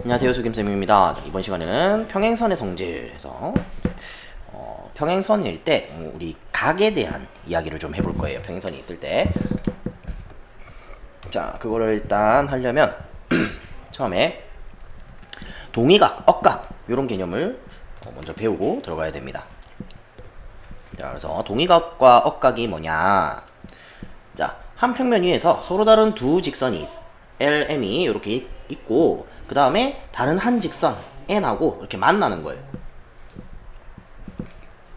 안녕하세요, 수김쌤입니다. 이번 시간에는 평행선의 성질에서 평행선일 때 우리 각에 대한 이야기를 좀 해볼 거예요. 평행선이 있을 때. 자, 그거를 일단 하려면 처음에 동의각, 억각 이런 개념을 먼저 배우고 들어가야 됩니다. 자, 그래서 동의각과 억각이 뭐냐? 자, 한 평면 위에서 서로 다른 두 직선이 LM이 이렇게 있고 그 다음에 다른 한 직선 N하고 이렇게 만나는 거예요.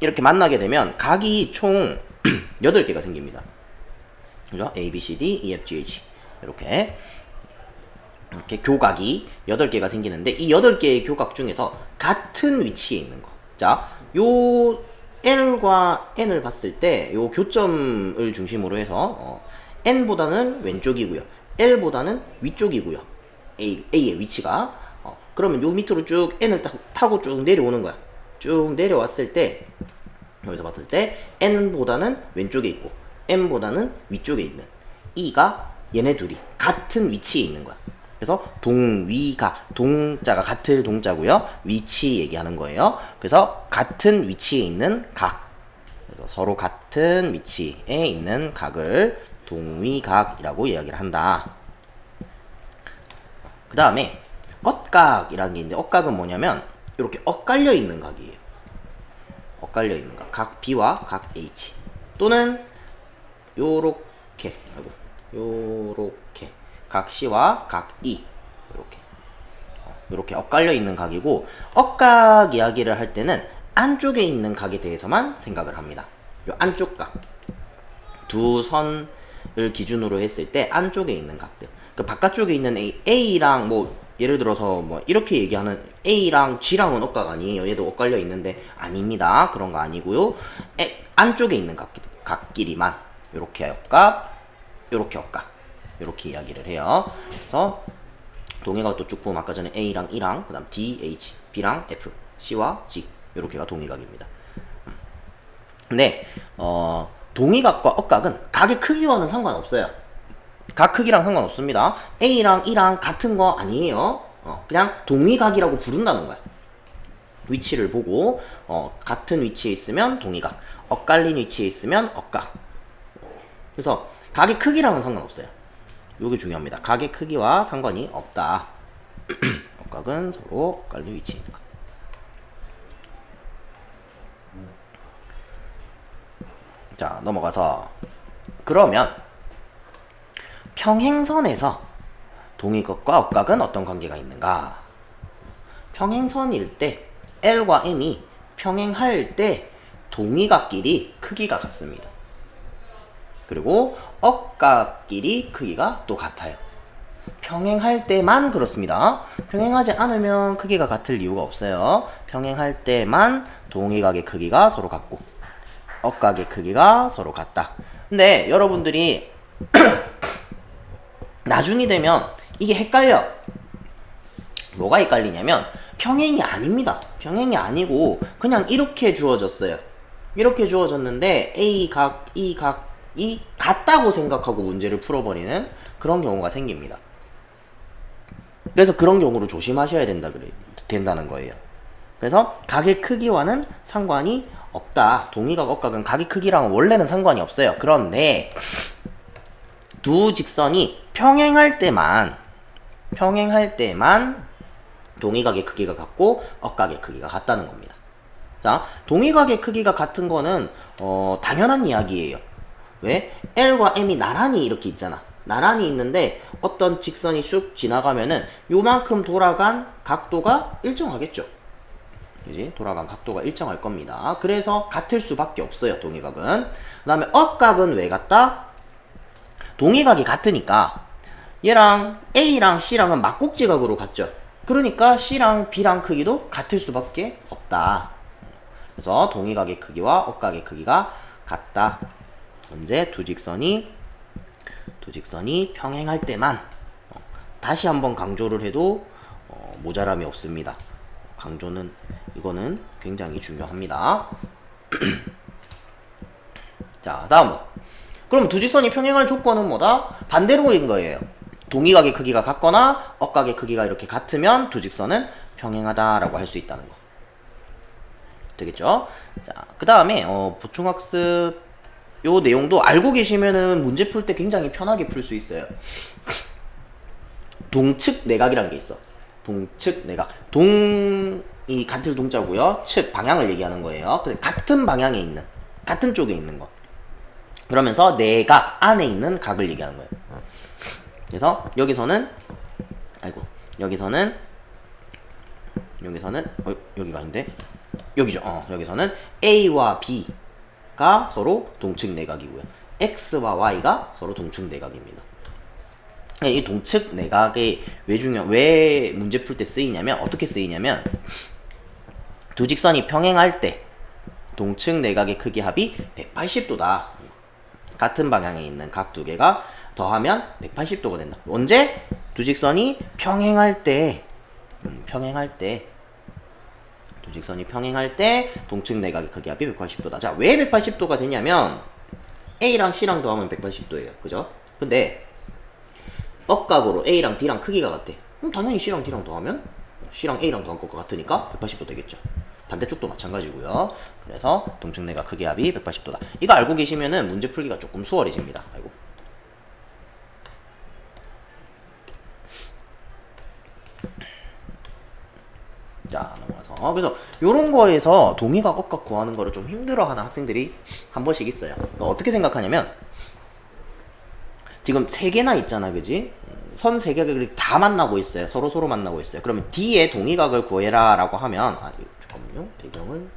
이렇게 만나게 되면 각이 총 8개가 생깁니다. 그죠? A, B, C, D, E, F, G, H 이렇게 교각이 8개가 생기는데 이 8개의 교각 중에서 같은 위치에 있는 거. 자, 요 L과 N을 봤을 때 요 교점을 중심으로 해서 N보다는 왼쪽이고요. L보다는 위쪽이고요. A의 위치가. 그러면 요 밑으로 쭉 N을 타고 쭉 내려오는 거야. 쭉 내려왔을 때 여기서 봤을 때 N보다는 왼쪽에 있고 M보다는 위쪽에 있는 E가 얘네 둘이 같은 위치에 있는 거야. 그래서 동위가, 동자가 같을 동자고요. 위치 얘기하는 거예요. 그래서 같은 위치에 있는 각, 그래서 서로 같은 위치에 있는 각을 동위각이라고 이야기를 한다. 그 다음에 엇각이라는 게 있는데 억각은 뭐냐면 이렇게 엇갈려 있는 각이에요. 엇갈려 있는 각, 각 B와 각 H 또는 요렇게 요렇게 각 C와 각 E 이렇게 엇갈려 있는 각이고, 억각 이야기를 할 때는 안쪽에 있는 각에 대해서만 생각을 합니다. 요 안쪽 각, 두 선을 기준으로 했을 때 안쪽에 있는 각들, 그 바깥쪽에 있는 A랑 뭐 예를 들어서 뭐 이렇게 얘기하는 A랑 G랑은 억각 아니에요. 얘도 엇갈려 있는데 아닙니다. 그런 거 아니고요. 안쪽에 있는 각끼리만 요렇게 억각, 요렇게 억각, 요렇게 이야기를 해요. 그래서 동의각도 쭉 보면 아까 전에 A랑 E랑 그 다음 D, H, B랑 F, C와 G 요렇게가 동의각입니다. 근데 동의각과 억각은 각의 크기와는 상관없어요. 각 크기랑 상관없습니다. A랑 E랑 같은 거 아니에요. 그냥 동의각이라고 부른다는 거야. 위치를 보고 같은 위치에 있으면 동의각, 엇갈린 위치에 있으면 억각. 그래서 각의 크기랑은 상관없어요. 이게 중요합니다. 각의 크기와 상관이 없다. 억각은 서로 엇갈린 위치에 있는 것. 자, 넘어가서 그러면 평행선에서 동의각과 억각은 어떤 관계가 있는가? 평행선일 때 L과 M이 평행할 때 동의각끼리 크기가 같습니다. 그리고 억각끼리 크기가 또 같아요. 평행할 때만 그렇습니다. 평행하지 않으면 크기가 같을 이유가 없어요. 평행할 때만 동의각의 크기가 서로 같고 억각의 크기가 서로 같다. 근데 여러분들이 나중이 되면 이게 헷갈려. 뭐가 헷갈리냐면 평행이 아닙니다. 평행이 아니고 그냥 이렇게 주어졌어요. 이렇게 주어졌는데 A 각, E 각이 같다고 생각하고 문제를 풀어버리는 그런 경우가 생깁니다. 그래서 그런 경우를 조심하셔야 된다는 거예요. 그래서 각의 크기와는 상관이 없다. 동의각, 억각은 각의 크기랑은 원래는 상관이 없어요. 그런데 두 직선이 평행할 때만 동의각의 크기가 같고 억각의 크기가 같다는 겁니다. 자, 동의각의 크기가 같은 거는 당연한 이야기예요. 왜? L과 M이 나란히 이렇게 있잖아. 나란히 있는데 어떤 직선이 쑥 지나가면은 요만큼 돌아간 각도가 일정하겠죠. 그지? 돌아간 각도가 일정할 겁니다. 그래서 같을 수밖에 없어요, 동의각은. 그 다음에 억각은 왜 같다? 동의각이 같으니까 얘랑 A랑 C랑은 막곡지각으로 같죠. 그러니까 C랑 B랑 크기도 같을 수밖에 없다. 그래서 동의각의 크기와 억각의 크기가 같다. 언제? 두 직선이 평행할 때만. 다시 한번 강조를 해도 모자람이 없습니다. 이거는 굉장히 중요합니다. 자, 다음은 그럼 두 직선이 평행할 조건은 뭐다? 반대로인 거예요. 동의각의 크기가 같거나 억각의 크기가 이렇게 같으면 두 직선은 평행하다라고 할 수 있다는 거. 되겠죠? 자, 그 다음에 보충학습 요 내용도 알고 계시면은 문제 풀 때 굉장히 편하게 풀 수 있어요. 동측 내각이라는 게 있어. 동측 내각. 동이 같은 동자고요. 측 방향을 얘기하는 거예요. 같은 방향에 있는, 같은 쪽에 있는 거. 그러면서 내각 안에 있는 각을 얘기하는 거예요. 그래서 여기서는 여기서는 여기가 아닌데 여기죠. 여기서는 A와 B가 서로 동측 내각이고요. X와 Y가 서로 동측 내각입니다. 이 동측 내각이 왜 문제 풀 때 쓰이냐면, 어떻게 쓰이냐면, 두 직선이 평행할 때 동측 내각의 크기 합이 180도다. 같은 방향에 있는 각 두 개가 더하면 180도가 된다. 언제? 두 직선이 평행할 때, 두 직선이 평행할 때 동측 내각의 크기 합이 180도다. 자, 왜 180도가 되냐면 A랑 C랑 더하면 180도예요. 그죠? 근데 억각으로 A랑 D랑 크기가 같대. 그럼 당연히 C랑 D랑 더하면 C랑 A랑 더한 것과 같으니까 180도 되겠죠. 반대쪽도 마찬가지고요. 그래서 동측 내각 크기 합이 180도다. 이거 알고 계시면은 문제 풀기가 조금 수월해집니다. 아이고. 자, 넘어가서. 그래서 요런 거에서 동의각 억각 구하는 거를 좀 힘들어하는 학생들이 한 번씩 있어요. 그러니까 어떻게 생각하냐면, 지금 세 개나 있잖아, 그지? 선 세 개가 다 만나고 있어요. 서로 만나고 있어요. 그러면 D의 동의각을 구해라 라고 하면, 잠깐만요. 배경을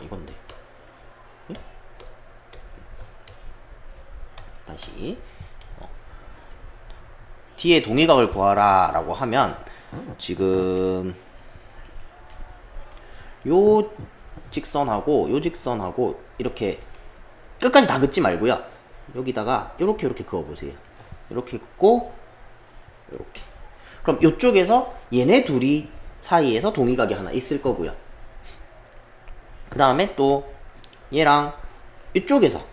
이건데. 응? 다시 D의 동의각을 구하라 라고 하면, 지금 요 직선하고 요 직선하고 이렇게 끝까지 다 긋지 말고요. 여기다가 이렇게 그어보세요. 이렇게 긋고 이렇게. 그럼 이쪽에서 얘네 둘이 사이에서 동의각이 하나 있을 거고요. 그 다음에 또 얘랑 이쪽에서,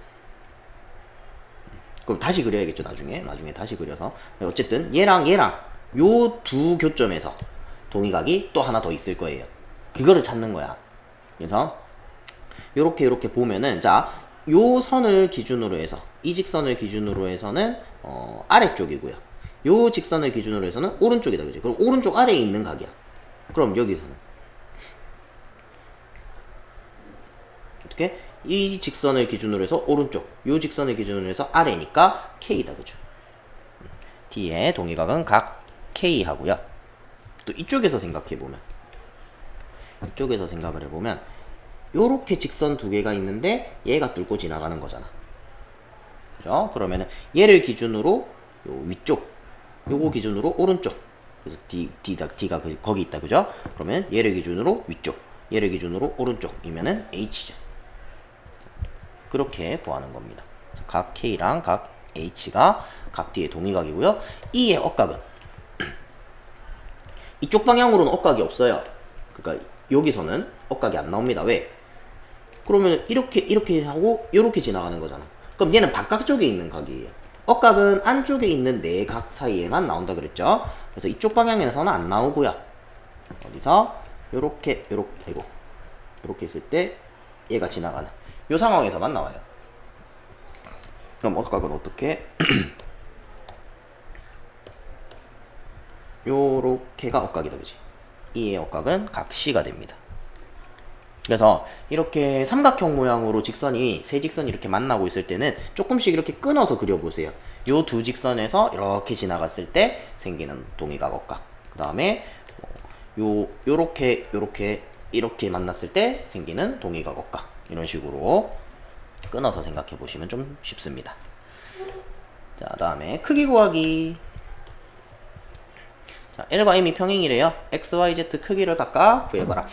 그럼 다시 그려야겠죠. 나중에 다시 그려서. 어쨌든 얘랑 요 두 교점에서 동의각이 또 하나 더 있을 거예요. 그거를 찾는 거야. 그래서 요렇게 보면은, 자, 요 선을 기준으로 해서, 이 직선을 기준으로 해서는 아래쪽이고요. 요 직선을 기준으로 해서는 오른쪽이다, 그지? 그럼 오른쪽 아래에 있는 각이야. 그럼 여기서는 어떻게? 이 직선을 기준으로 해서 오른쪽, 요 직선을 기준으로 해서 아래니까 K다, 그죠? D의 동의각은 각 K 하고요. 또 이쪽에서 생각해보면, 이쪽에서 생각을 해보면, 요렇게 직선 두 개가 있는데 얘가 뚫고 지나가는 거잖아. 그죠? 그러면은 얘를 기준으로 요 위쪽, 요거 기준으로 오른쪽. 그래서 D가 거기 있다, 그죠? 그러면 얘를 기준으로 위쪽, 얘를 기준으로 오른쪽이면은 H죠. 그렇게 구하는 겁니다. 각 K랑 각 H가 각 D의 동의각이고요. E의 억각은 이쪽 방향으로는 억각이 없어요. 그러니까 여기서는 억각이 안 나옵니다. 왜? 그러면 이렇게 하고 이렇게 지나가는 거잖아. 그럼 얘는 바깥쪽에 있는 각이에요. 억각은 안쪽에 있는 네 각 사이에만 나온다 그랬죠. 그래서 이쪽 방향에서는 안 나오고요. 어디서 요렇게 있을 때 얘가 지나가는 요 상황에서만 나와요. 그럼 억각은 어떻게? 요렇게가 억각이다, 그지? 이의 억각은 각 C가 됩니다. 그래서 이렇게 삼각형 모양으로 세 직선이 이렇게 만나고 있을 때는 조금씩 이렇게 끊어서 그려보세요. 요 두 직선에서 이렇게 지나갔을 때 생기는 동의각 억각. 그 다음에 이렇게 만났을 때 생기는 동의각 억각. 이런 식으로 끊어서 생각해 보시면 좀 쉽습니다. 자, 다음에 크기 구하기. 자, L과 M이 평행이래요. X, Y, Z 크기를 각각 구해봐라.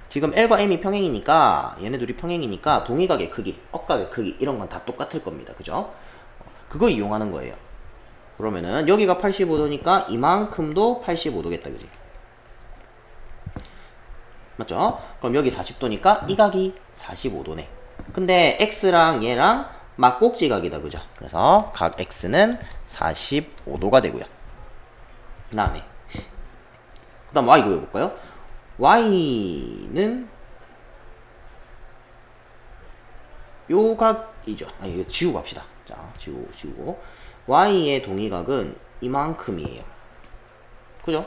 지금 L과 M이 평행이니까, 얘네 둘이 평행이니까 동의각의 크기, 억각의 크기 이런 건 다 똑같을 겁니다. 그죠? 그거 이용하는 거예요. 그러면은 여기가 85도니까 이만큼도 85도겠다, 그지? 맞죠? 그럼 여기 40도니까 이 각이 45도네. 근데 X랑 얘랑 막꼭지각이다. 그죠? 그래서 각 x는 45도가 되고요. 그 다음에 y 구해볼까요? y는 요 각이죠. 이거 지우고 합시다. 자, 지우고. y의 동의각은 이만큼이에요. 그죠?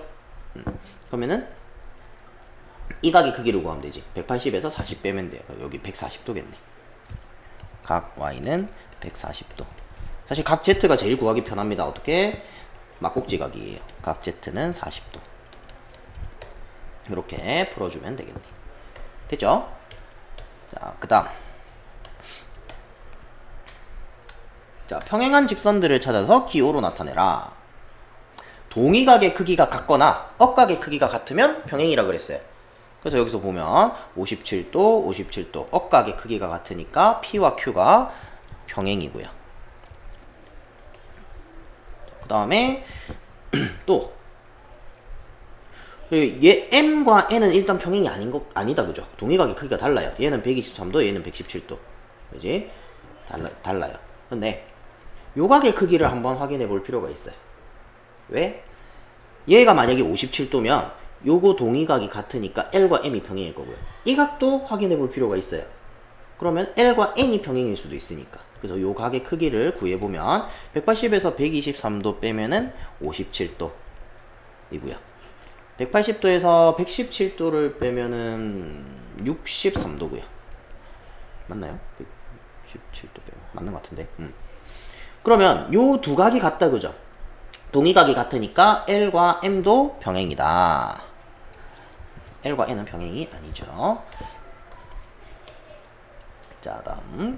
그러면은 이 각의 크기를 구하면 되지. 180에서 40 빼면 돼요. 여기 140도겠네. 각 y는 140도. 사실 각 z가 제일 구하기 편합니다. 어떻게? 막꼭지각이에요. 각 z는 40도. 이렇게 풀어주면 되겠네. 됐죠? 자, 그 다음. 자, 평행한 직선들을 찾아서 기호로 나타내라. 동의각의 크기가 같거나 억각의 크기가 같으면 평행이라 그랬어요. 그래서 여기서 보면 57도, 57도 억각의 크기가 같으니까 P와 Q가 평행이고요. 그 다음에 또 얘 M과 N은 일단 평행이 아니다. 그죠? 동의각의 크기가 달라요. 얘는 123도, 얘는 117도. 그지? 달라요. 근데 요각의 크기를 한번 확인해 볼 필요가 있어요. 왜? 얘가 만약에 57도면 요거 동의각이 같으니까 L과 M이 평행일 거고요. 이 각도 확인해 볼 필요가 있어요. 그러면 L과 N이 평행일 수도 있으니까. 그래서 요 각의 크기를 구해보면 180에서 123도 빼면은 57도이고요. 180도에서 117도를 빼면은 63도고요. 맞나요? 117도 빼면 맞는 것 같은데. 그러면 요 두 각이 같다. 그죠? 동의각이 같으니까 L과 M도 평행이다. L과 N은 평행이 아니죠. 자, 다음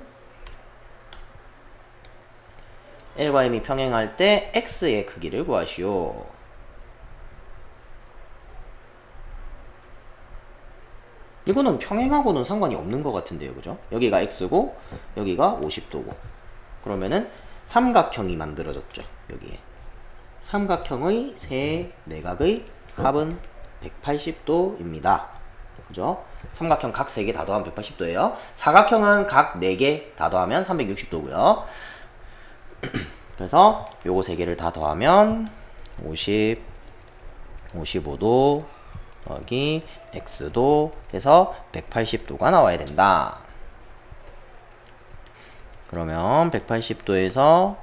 L과 M이 평행할 때 X의 크기를 구하시오. 이거는 평행하고는 상관이 없는 것 같은데요. 그죠? 여기가 X고 여기가 50도고 그러면은 삼각형이 만들어졌죠. 여기에 삼각형의 세 내각의 합은 180도입니다. 그죠? 삼각형 각 3개 다 더하면 180도예요. 사각형은 각 4개 다 더하면 360도고요. 그래서 요거 3개를 다 더하면 50, 55도 더하기 x도 해서 180도가 나와야 된다. 그러면 180도에서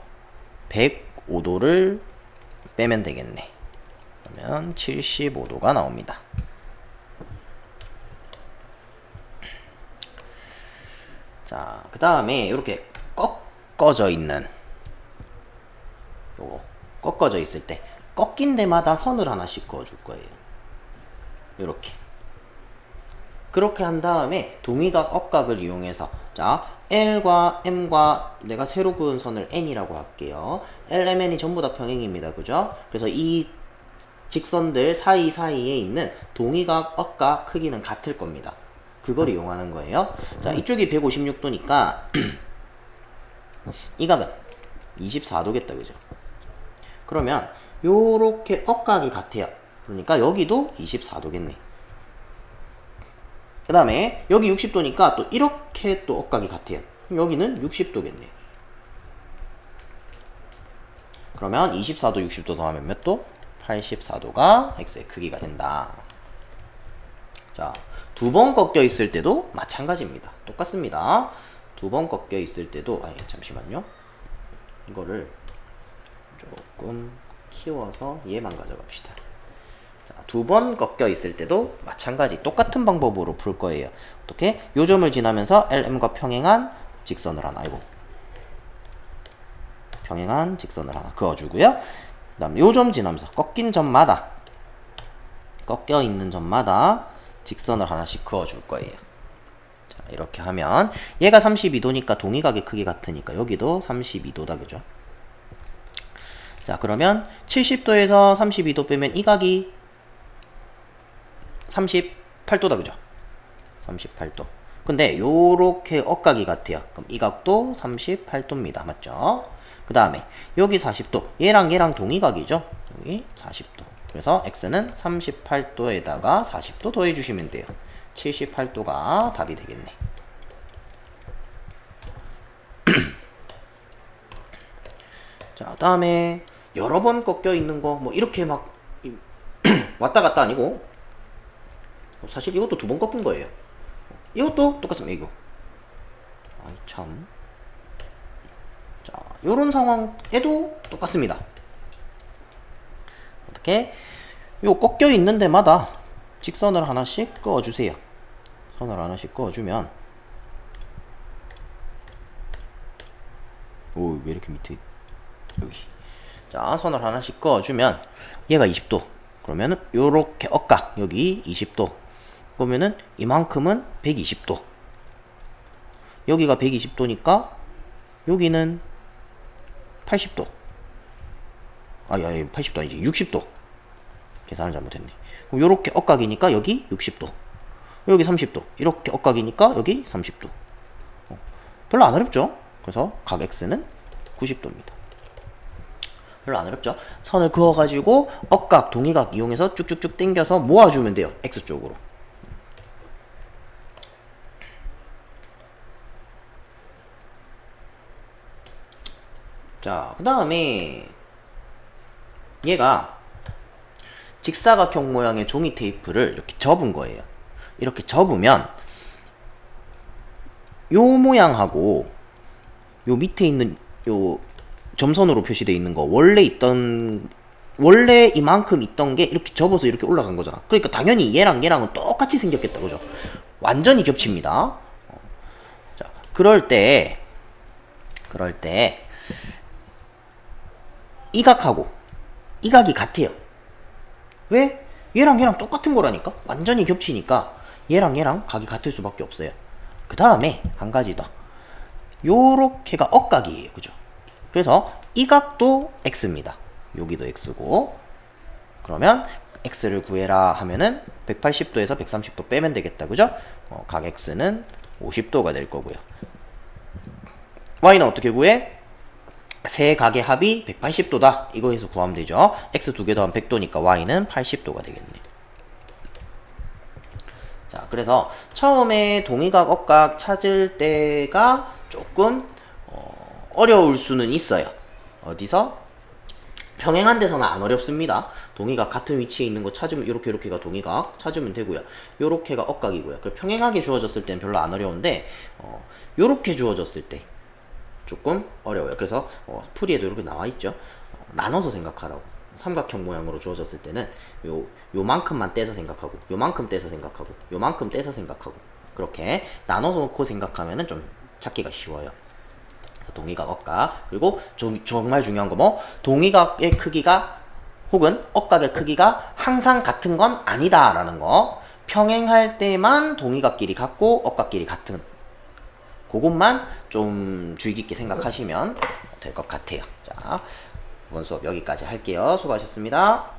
105도를 빼면 되겠네. 그러면 75도가 나옵니다. 자, 그 다음에 이렇게 꺾어져 있는 요거 꺾어져 있을 때 꺾인 데마다 선을 하나씩 그어줄 거예요. 요렇게 그렇게 한 다음에 동의각 억각을 이용해서 자 L과 M과 내가 새로 그은 선을 N이라고 할게요. L, M, N이 전부 다 평행입니다. 그죠? 그래서 이 직선들 사이사이에 있는 동의각 억각 크기는 같을 겁니다. 그걸 이용하는 거예요. 자, 이쪽이 156도니까 이 각은 24도겠다. 그죠? 그러면 요렇게 억각이 같아요. 그러니까 여기도 24도겠네. 그 다음에 여기 60도니까 또 이렇게 또 억각이 같아요. 여기는 60도겠네. 그러면 24도 60도 더하면 몇 도? 84도가 x의 크기가 된다. 자, 두 번 꺾여 있을 때도 마찬가지입니다. 똑같습니다. 두 번 꺾여 있을 때도 잠시만요. 이거를 조금 키워서 얘만 가져갑시다. 자, 두 번 꺾여 있을 때도 마찬가지 똑같은 방법으로 풀 거예요. 어떻게? 요 점을 지나면서 LM과 평행한 직선을 하나 평행한 직선을 하나 그어주고요. 그 다음 요 점 지나면서 꺾인 점마다 꺾여 있는 점마다 직선을 하나씩 그어줄 거예요. 자, 이렇게 하면 얘가 32도니까 동의각의 크기 같으니까 여기도 32도다. 그죠? 자, 그러면 70도에서 32도 빼면 이 각이 38도다. 그죠? 38도. 근데 요렇게 억각이 같아요. 그럼 이 각도 38도입니다. 맞죠? 그 다음에 여기 40도. 얘랑 동의각이죠? 여기 40도. 그래서 x는 38도에다가 40도 더해주시면 돼요. 78도가 답이 되겠네. 자, 다음에 여러 번 꺾여 있는 거, 뭐 이렇게 막 왔다 갔다 아니고, 사실 이것도 두 번 꺾인 거예요. 이것도 똑같습니다. 이거. 아이 참. 자, 요런 상황에도 똑같습니다. 어떻게? 요 꺾여 있는 데마다 직선을 하나씩 그어주세요. 선을 하나씩 그어주면, 오, 왜 이렇게 밑에, 여기. 자, 선을 하나씩 그어주면, 얘가 20도. 그러면은, 요렇게 억각, 여기 20도. 그러면은, 이만큼은 120도. 여기가 120도니까, 여기는 80도. 야, 80도 아니지. 60도. 계산을 잘못했네. 그럼 요렇게 억각이니까, 여기 60도. 여기 30도. 이렇게 억각이니까, 여기 30도. 별로 안 어렵죠? 그래서 각 X는 90도입니다. 별로 안 어렵죠? 선을 그어가지고 억각, 동의각 이용해서 쭉쭉쭉 당겨서 모아주면 돼요. X쪽으로. 자, 그 다음에 얘가 직사각형 모양의 종이 테이프를 이렇게 접은 거예요. 이렇게 접으면 요 모양하고 요 밑에 있는 요 점선으로 표시되어 있는 거 원래 이만큼 있던 게 이렇게 접어서 이렇게 올라간 거잖아. 그러니까 당연히 얘랑 얘랑은 똑같이 생겼겠다. 그죠? 완전히 겹칩니다. 자, 그럴 때 이 각하고 이 각이 같아요. 왜? 얘랑 얘랑 똑같은 거라니까? 완전히 겹치니까 얘랑 얘랑 각이 같을 수밖에 없어요. 그 다음에 한 가지 더. 요렇게가 억각이에요. 그죠? 그래서 이 각도 X입니다. 여기도 X고. 그러면 X를 구해라 하면은 180도에서 130도 빼면 되겠다. 그죠? 각 X는 50도가 될 거고요. Y는 어떻게 구해? 세 각의 합이 180도다. 이거에서 구하면 되죠. X 두 개 더하면 100도니까 Y는 80도가 되겠네. 자, 그래서 처음에 동의각, 억각 찾을 때가 조금 어려울 수는 있어요. 어디서? 평행한 데서는 안 어렵습니다. 동의각 같은 위치에 있는 거 찾으면 요렇게가 동의각 찾으면 되고요. 요렇게가 억각이고요. 평행하게 주어졌을 때는 별로 안 어려운데 요렇게 주어졌을 때 조금 어려워요. 그래서 풀이에도 이렇게 나와 있죠. 나눠서 생각하라고. 삼각형 모양으로 주어졌을 때는 요만큼만 떼서 생각하고, 요만큼 떼서 생각하고, 요만큼 떼서 생각하고, 그렇게 나눠서 놓고 생각하면은 좀 찾기가 쉬워요. 그래서 동의각, 억각. 그리고 정말 중요한 거 뭐? 동의각의 크기가 혹은 억각의 크기가 항상 같은 건 아니다라는 거. 평행할 때만 동의각끼리 같고 억각끼리 같은, 그것만 좀 주의 깊게 생각하시면 될 것 같아요. 자, 이번 수업 여기까지 할게요. 수고하셨습니다.